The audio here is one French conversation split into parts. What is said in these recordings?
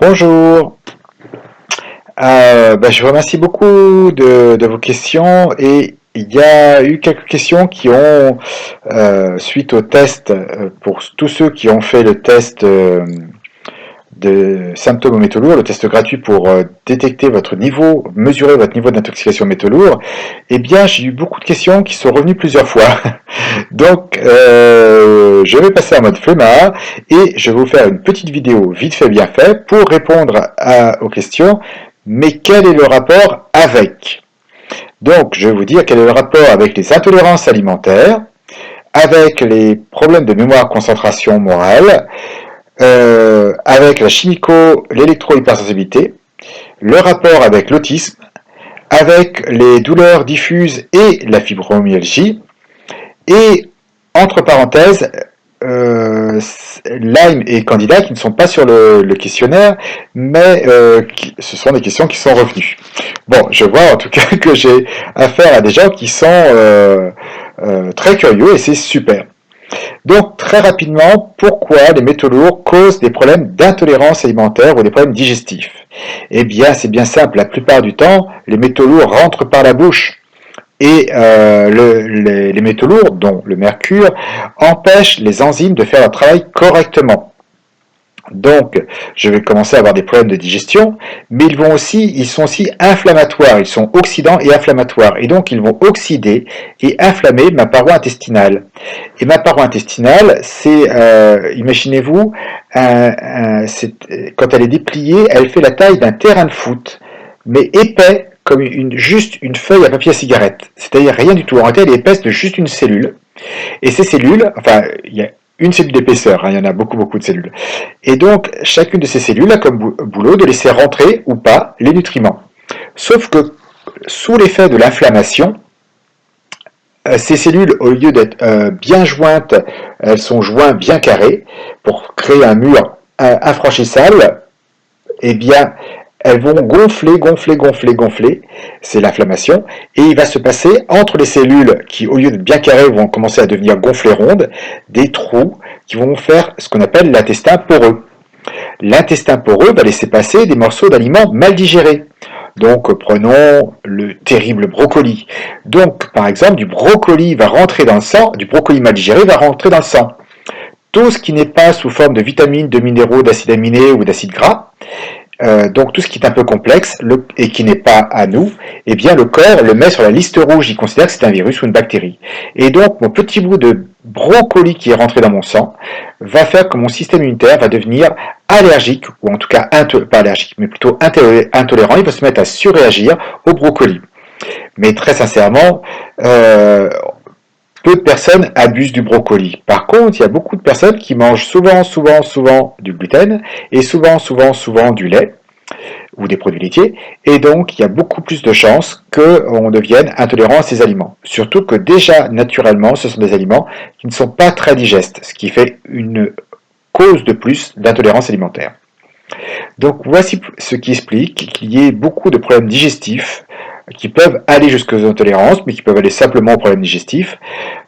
Bonjour. Je vous remercie beaucoup de vos questions et il y a eu quelques questions qui ont, suite au test, pour tous ceux qui ont fait le test de symptômes aux métaux lourds, le test gratuit pour détecter votre niveau, mesurer votre niveau d'intoxication aux métaux lourds, eh bien j'ai eu beaucoup de questions qui sont revenues plusieurs fois. Donc je vais passer en mode flemmard et je vais vous faire une petite vidéo vite fait bien fait pour répondre aux questions. Mais quel est le rapport avec? Donc je vais vous dire quel est le rapport avec les intolérances alimentaires, avec les problèmes de mémoire concentration morale, avec la l'électro-hypersensibilité, le rapport avec l'autisme, avec les douleurs diffuses et la fibromyalgie, et entre parenthèses, Lyme et Candida qui ne sont pas sur le questionnaire, mais ce sont des questions qui sont revenues. Bon, je vois en tout cas que j'ai affaire à des gens qui sont très curieux et c'est super. Donc très rapidement, pourquoi les métaux lourds causent des problèmes d'intolérance alimentaire ou des problèmes digestifs? Eh bien c'est bien simple, la plupart du temps, les métaux lourds rentrent par la bouche. Et les métaux lourds, dont le mercure, empêchent les enzymes de faire leur travail correctement. Donc, je vais commencer à avoir des problèmes de digestion, mais ils sont aussi inflammatoires, ils sont oxydants et inflammatoires, et donc ils vont oxyder et inflammer ma paroi intestinale. Et ma paroi intestinale, c'est, imaginez-vous, quand elle est dépliée, elle fait la taille d'un terrain de foot, mais épais comme juste une feuille à papier à cigarette. C'est-à-dire rien du tout. En réalité, elle est épaisse de juste une cellule. Et ces cellules, enfin, il y a une cellule d'épaisseur, hein, il y en a beaucoup, beaucoup de cellules. Et donc, chacune de ces cellules a comme boulot de laisser rentrer ou pas les nutriments. Sauf que, sous l'effet de l'inflammation, ces cellules, au lieu d'être bien jointes, elles sont jointes bien carrées pour créer un mur infranchissable. Eh bien, elles vont gonfler, gonfler, gonfler, gonfler, c'est l'inflammation, et il va se passer entre les cellules qui, au lieu d'être bien carrées, vont commencer à devenir gonflées rondes, des trous qui vont faire ce qu'on appelle l'intestin poreux. L'intestin poreux va laisser passer des morceaux d'aliments mal digérés. Donc prenons le terrible brocoli. Donc par exemple, du brocoli va rentrer dans le sang, du brocoli mal digéré va rentrer dans le sang. Tout ce qui n'est pas sous forme de vitamines, de minéraux, d'acides aminés ou d'acides gras, donc tout ce qui est un peu complexe et qui n'est pas à nous, eh bien le corps le met sur la liste rouge, il considère que c'est un virus ou une bactérie. Et donc mon petit bout de brocoli qui est rentré dans mon sang va faire que mon système immunitaire va devenir allergique, ou en tout cas pas allergique, mais plutôt intolérant, il va se mettre à surréagir au brocoli. Mais très sincèrement, peu de personnes abusent du brocoli. Par contre, il y a beaucoup de personnes qui mangent souvent du gluten et souvent du lait ou des produits laitiers, et donc il y a beaucoup plus de chances qu'on devienne intolérant à ces aliments. Surtout que déjà, naturellement, ce sont des aliments qui ne sont pas très digestes, ce qui fait une cause de plus d'intolérance alimentaire. Donc voici ce qui explique qu'il y ait beaucoup de problèmes digestifs qui peuvent aller jusqu'aux intolérances, mais qui peuvent aller simplement aux problèmes digestifs,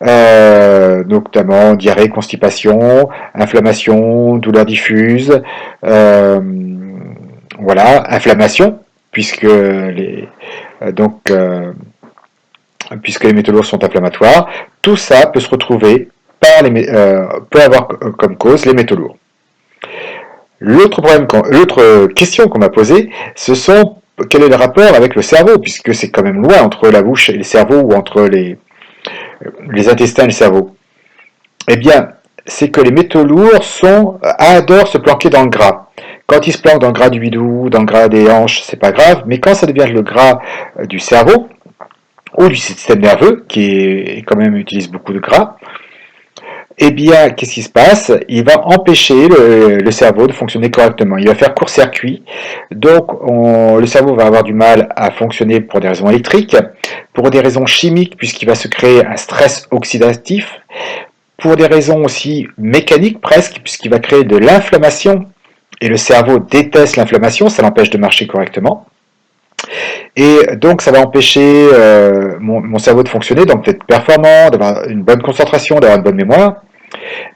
notamment diarrhée, constipation, inflammation, douleur diffuse, voilà, inflammation, puisque puisque les métaux lourds sont inflammatoires. Tout ça peut se retrouver peut avoir comme cause les métaux lourds. L'autre question qu'on m'a posée, ce sont quel est le rapport avec le cerveau, puisque c'est quand même loin entre la bouche et le cerveau, ou entre les intestins et le cerveau. Eh bien, c'est que les métaux lourds adorent se planquer dans le gras. Quand ils se planquent dans le gras du bidou, dans le gras des hanches, c'est pas grave, mais quand ça devient le gras du cerveau, ou du système nerveux, qui quand même utilise beaucoup de gras, eh bien, qu'est-ce qui se passe? Il va empêcher le cerveau de fonctionner correctement. Il va faire court-circuit. Donc, le cerveau va avoir du mal à fonctionner pour des raisons électriques, pour des raisons chimiques, puisqu'il va se créer un stress oxydatif, pour des raisons aussi mécaniques presque, puisqu'il va créer de l'inflammation. Et le cerveau déteste l'inflammation, ça l'empêche de marcher correctement. Et donc ça va empêcher mon cerveau de fonctionner, donc d'être performant, d'avoir une bonne concentration, d'avoir une bonne mémoire.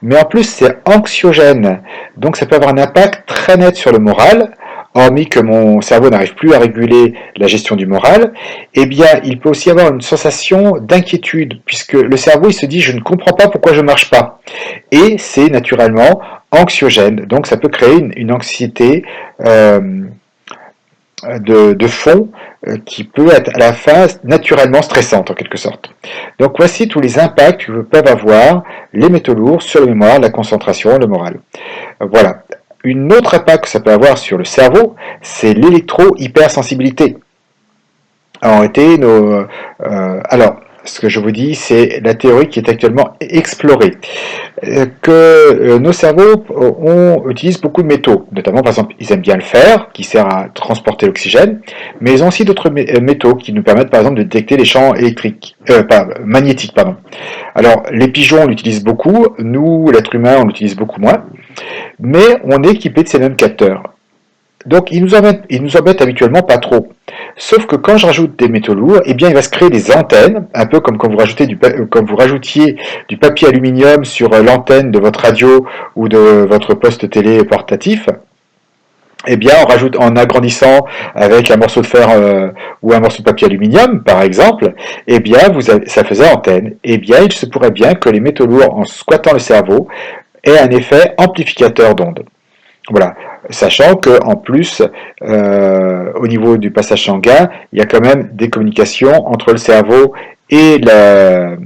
Mais en plus c'est anxiogène, donc ça peut avoir un impact très net sur le moral, hormis que mon cerveau n'arrive plus à réguler la gestion du moral, eh bien, il peut aussi avoir une sensation d'inquiétude, puisque le cerveau, il se dit, je ne comprends pas pourquoi je ne marche pas. Et c'est naturellement anxiogène. Donc, ça peut créer une anxiété de fond qui peut être à la fin naturellement stressante en quelque sorte. Donc voici tous les impacts que peuvent avoir les métaux lourds sur la mémoire, la concentration, le moral. Voilà. Une autre impact que ça peut avoir sur le cerveau, c'est l'électro-hypersensibilité. En été, alors, ce que je vous dis, c'est la théorie qui est actuellement explorée. Que nos cerveaux utilisent beaucoup de métaux, notamment par exemple ils aiment bien le fer qui sert à transporter l'oxygène, mais ils ont aussi d'autres métaux qui nous permettent par exemple de détecter les champs électriques, magnétiques. Pardon. Alors les pigeons l'utilisent beaucoup, nous l'être humain on l'utilise beaucoup moins, mais on est équipé de ces mêmes capteurs. Donc ils nous embêtent habituellement pas trop. Sauf que quand je rajoute des métaux lourds, eh bien il va se créer des antennes, un peu comme quand vous rajoutiez du papier aluminium sur l'antenne de votre radio ou de votre poste télé portatif. Eh bien, en agrandissant avec un morceau de fer ou un morceau de papier aluminium, par exemple, eh bien, ça faisait antenne. Eh bien, il se pourrait bien que les métaux lourds, en squattant le cerveau, aient un effet amplificateur d'ondes. Voilà, sachant que en plus, au niveau du passage sanguin, il y a quand même des communications entre le cerveau et la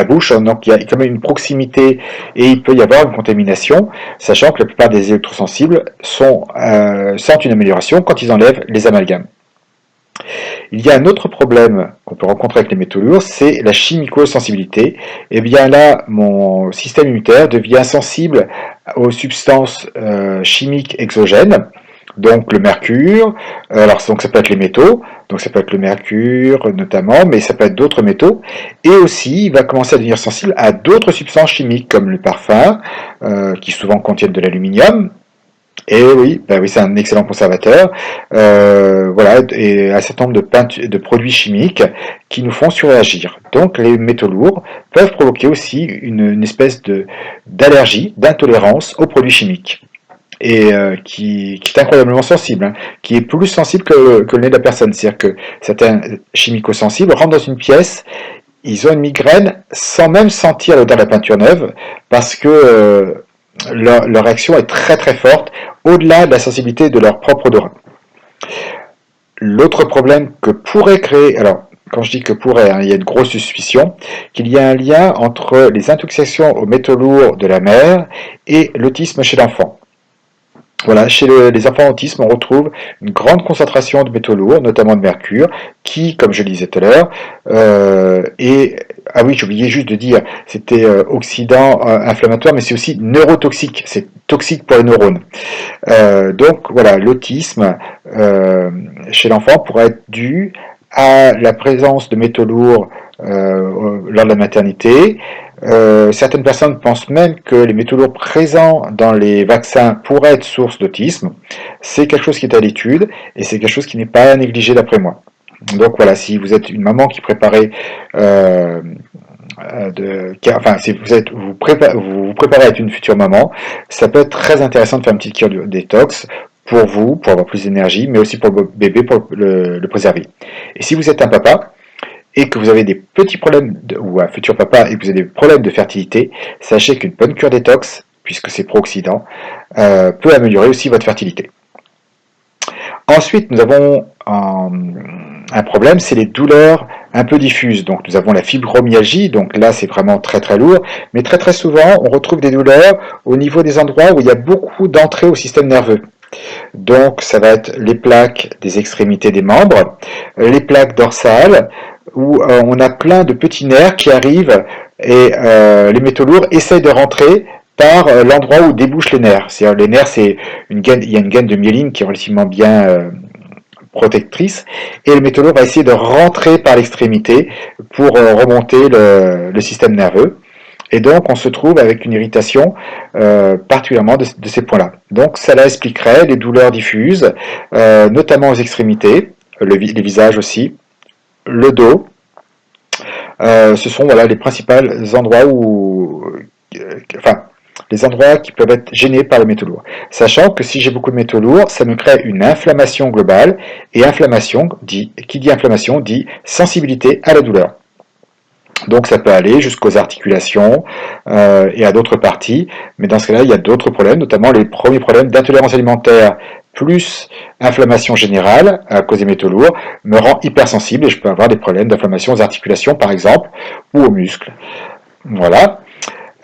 bouche, donc il y a quand même une proximité et il peut y avoir une contamination, sachant que la plupart des électrosensibles sentent une amélioration quand ils enlèvent les amalgames. Il y a un autre problème qu'on peut rencontrer avec les métaux lourds, c'est la chimico-sensibilité. Et bien là, mon système immunitaire devient sensible aux substances chimiques exogènes, donc le mercure, donc ça peut être les métaux, donc ça peut être le mercure notamment, mais ça peut être d'autres métaux, et aussi il va commencer à devenir sensible à d'autres substances chimiques comme le parfum, qui souvent contiennent de l'aluminium. Et oui, c'est un excellent conservateur. Voilà, et un certain nombre de produits chimiques qui nous font surréagir. Donc les métaux lourds peuvent provoquer aussi une espèce d'allergie, d'intolérance aux produits chimiques. Et qui est incroyablement sensible, hein, qui est plus sensible que le nez de la personne. C'est-à-dire que certains chimico-sensibles rentrent dans une pièce, ils ont une migraine sans même sentir l'odeur de la peinture neuve, parce que leur réaction est très très forte, au-delà de la sensibilité de leur propre odorat. L'autre problème que pourrait créer, alors quand je dis que pourrait, hein, il y a une grosse suspicion, qu'il y a un lien entre les intoxications aux métaux lourds de la mère et l'autisme chez l'enfant. Voilà, chez les enfants autistes, on retrouve une grande concentration de métaux lourds, notamment de mercure, qui, comme je le disais tout à l'heure, ah oui, j'ai oublié juste de dire, c'était oxydant inflammatoire, mais c'est aussi neurotoxique, c'est toxique pour les neurones. Donc voilà, l'autisme chez l'enfant pourrait être dû à la présence de métaux lourds lors de la maternité. Certaines personnes pensent même que les métaux lourds présents dans les vaccins pourraient être source d'autisme. C'est quelque chose qui est à l'étude et c'est quelque chose qui n'est pas à négliger d'après moi. Donc voilà, si vous êtes une maman qui préparait si vous préparez à être une future maman, ça peut être très intéressant de faire une petite cure de détox pour vous, pour avoir plus d'énergie, mais aussi pour le bébé, pour le préserver. Et si vous êtes un papa, et que vous avez des petits problèmes, ou un futur papa, et que vous avez des problèmes de fertilité, sachez qu'une bonne cure détox, puisque c'est pro-oxydant, peut améliorer aussi votre fertilité. Ensuite, nous avons un problème, c'est les douleurs un peu diffuses. Donc nous avons la fibromyalgie, donc là c'est vraiment très très lourd, mais très très souvent on retrouve des douleurs au niveau des endroits où il y a beaucoup d'entrées au système nerveux. Donc ça va être les plaques des extrémités des membres, les plaques dorsales, où on a plein de petits nerfs qui arrivent et les métaux lourds essayent de rentrer par l'endroit où débouchent les nerfs. C'est-à-dire les nerfs, il y a une gaine de myéline qui est relativement bien protectrice, et le métaux lourd va essayer de rentrer par l'extrémité pour remonter le système nerveux. Et donc on se trouve avec une irritation particulièrement de ces points-là. Donc cela expliquerait les douleurs diffuses, notamment aux extrémités, les visages aussi, le dos. Ce sont voilà les principaux endroits où, les endroits qui peuvent être gênés par les métaux lourds. Sachant que si j'ai beaucoup de métaux lourds, ça me crée une inflammation globale, et inflammation, qui dit inflammation, dit sensibilité à la douleur. Donc ça peut aller jusqu'aux articulations et à d'autres parties, mais dans ce cas-là, il y a d'autres problèmes, notamment les premiers problèmes d'intolérance alimentaire plus inflammation générale à cause des métaux lourds me rend hypersensible et je peux avoir des problèmes d'inflammation aux articulations par exemple ou aux muscles. Voilà.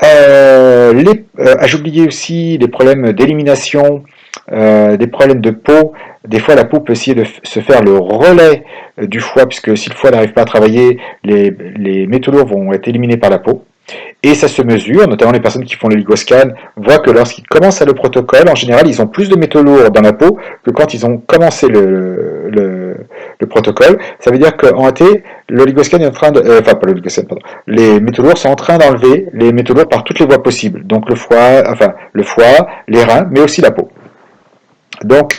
J'ai oublié aussi les problèmes d'élimination, des problèmes de peau. Des fois, la peau peut essayer de se faire le relais du foie, puisque si le foie n'arrive pas à travailler, les métaux lourds vont être éliminés par la peau. Et ça se mesure, notamment les personnes qui font le LigoScan voient que lorsqu'ils commencent le protocole, en général, ils ont plus de métaux lourds dans la peau que quand ils ont commencé le protocole. Ça veut dire qu'en réalité, le LigoScan est en train de... enfin, pas le LigoScan, pardon. Les métaux lourds sont en train d'enlever les métaux lourds par toutes les voies possibles. Donc le foie, les reins, mais aussi la peau. Donc,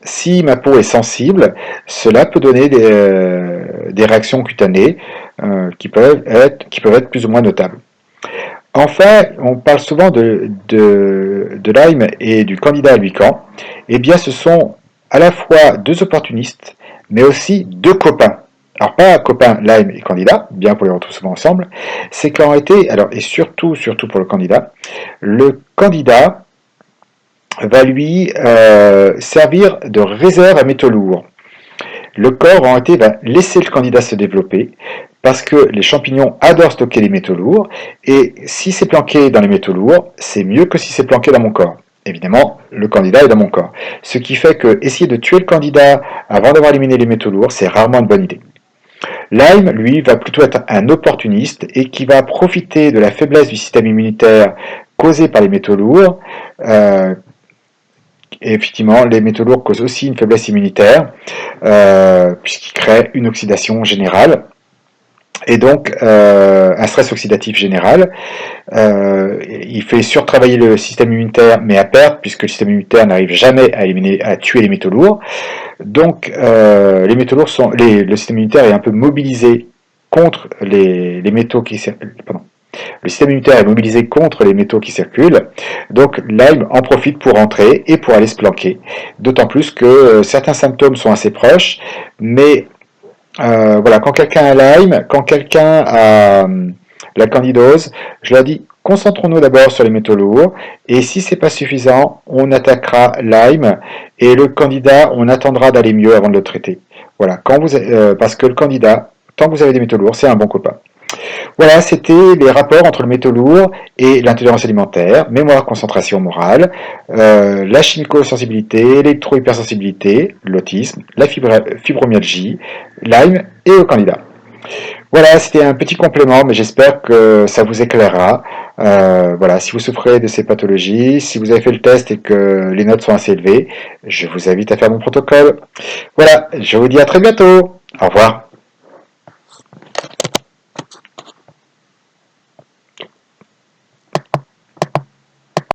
si ma peau est sensible, cela peut donner des réactions cutanées qui peuvent être plus ou moins notables. Enfin, on parle souvent de Lyme et du candidat albicans. Eh bien, ce sont à la fois deux opportunistes, mais aussi deux copains. Alors, pas copains Lyme et candidat, bien pour les retrouver souvent ensemble, c'est qu'en réalité, alors, et surtout pour le candidat va lui servir de réserve à métaux lourds. Le corps en réalité va laisser le candidat se développer parce que les champignons adorent stocker les métaux lourds et si c'est planqué dans les métaux lourds, c'est mieux que si c'est planqué dans mon corps. Évidemment, le candidat est dans mon corps. Ce qui fait que essayer de tuer le candidat avant d'avoir éliminé les métaux lourds, c'est rarement une bonne idée. Lyme, lui, va plutôt être un opportuniste et qui va profiter de la faiblesse du système immunitaire causée par les métaux lourds. Et effectivement, les métaux lourds causent aussi une faiblesse immunitaire, puisqu'ils créent une oxydation générale, et donc un stress oxydatif général. Il fait surtravailler le système immunitaire, mais à perte, puisque le système immunitaire n'arrive jamais à tuer les métaux lourds. Donc, les métaux lourds le système immunitaire est un peu mobilisé contre les métaux qui Le système immunitaire est mobilisé contre les métaux qui circulent, donc Lyme en profite pour entrer et pour aller se planquer. D'autant plus que certains symptômes sont assez proches, mais voilà, quand quelqu'un a Lyme, quand quelqu'un a la candidose, je leur dis, concentrons-nous d'abord sur les métaux lourds, et si c'est pas suffisant, on attaquera Lyme, et le candidat, on attendra d'aller mieux avant de le traiter. Voilà, parce que le candidat, tant que vous avez des métaux lourds, c'est un bon copain. Voilà, c'était les rapports entre le métaux lourd et l'intolérance alimentaire, mémoire, concentration, morale, la chimico-sensibilité, l'électro-hypersensibilité, l'autisme, la fibromyalgie, Lyme et le candidat. Voilà, c'était un petit complément, mais j'espère que ça vous éclairera. Voilà, si vous souffrez de ces pathologies, si vous avez fait le test et que les notes sont assez élevées, je vous invite à faire mon protocole. Voilà, je vous dis à très bientôt. Au revoir.